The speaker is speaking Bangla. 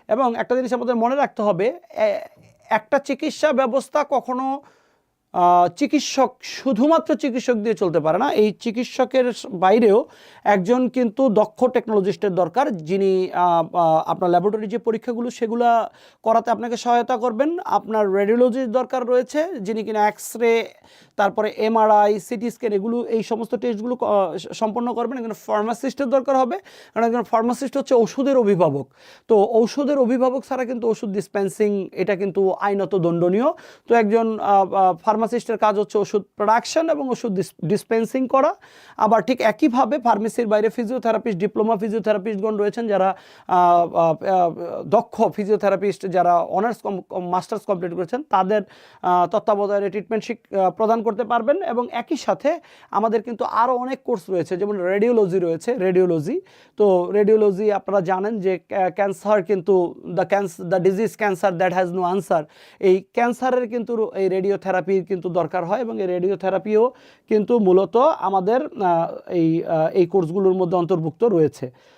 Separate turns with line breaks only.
এবং একটা জিনিস আমাদের মনে রাখতে হবে, একটা চিকিৎসা ব্যবস্থা কখনো চিকিৎসক, শুধুমাত্র চিকিৎসক দিয়ে চলতে পারে না। এই চিকিৎসকের বাইরেও একজন কিন্তু দক্ষ টেকনোলজিস্টের দরকার, যিনি আপনার ল্যাবরেটরি যে পরীক্ষাগুলো সেগুলো করাতে আপনাকে সহায়তা করবেন। আপনার রেডিওলজির দরকার রয়েছে, যিনি কিনা এক্স-রে, তারপরে এমআরআই, সিটি স্ক্যান, এগুলো এই সমস্ত টেস্টগুলো সম্পন্ন করবেন। একজন ফার্মাসিস্টের দরকার হবে, কারণ একজন ফার্মাসিস্ট হচ্ছে ওষুধের অভিভাবক। তো ঔষধের অভিভাবক ছাড়া কিন্তু ওষুধ ডিসপেন্সিং এটা কিন্তু আইনত দণ্ডনীয়। তো একজন ফার্মাসিস্টের কাজ হচ্ছে ওষুধ প্রোডাকশন এবং ওষুধ ডিসপেন্সিং করা। আবার ঠিক একইভাবে ফার্মেসির বাইরে ফিজিওথেরাপিস্ট, ডিপ্লোমা ফিজিওথেরাপিস্টগণ রয়েছেন, যারা দক্ষ ফিজিওথেরাপিস্ট, যারা অনার্স মাস্টার্স কমপ্লিট করেছেন, তাদের তত্ত্বাবধানে ট্রিটমেন্ট প্রদান করতে পারবেন। এবং একই সাথে আমাদের কিন্তু আরও অনেক কোর্স রয়েছে, যেমন রেডিওলজি রয়েছে। তো রেডিওলজি আপনারা জানেন যে ক্যান্সার কিন্তু the disease cancer that has no answer, এই ক্যান্সারের কিন্তু এই রেডিওথেরাপির কিন্তু দরকার হয়, এবং এই রেডিওথেরাপিও কিন্তু মূলত আমাদের এই কোর্সগুলোর মধ্যে অন্তর্ভুক্ত রয়েছে।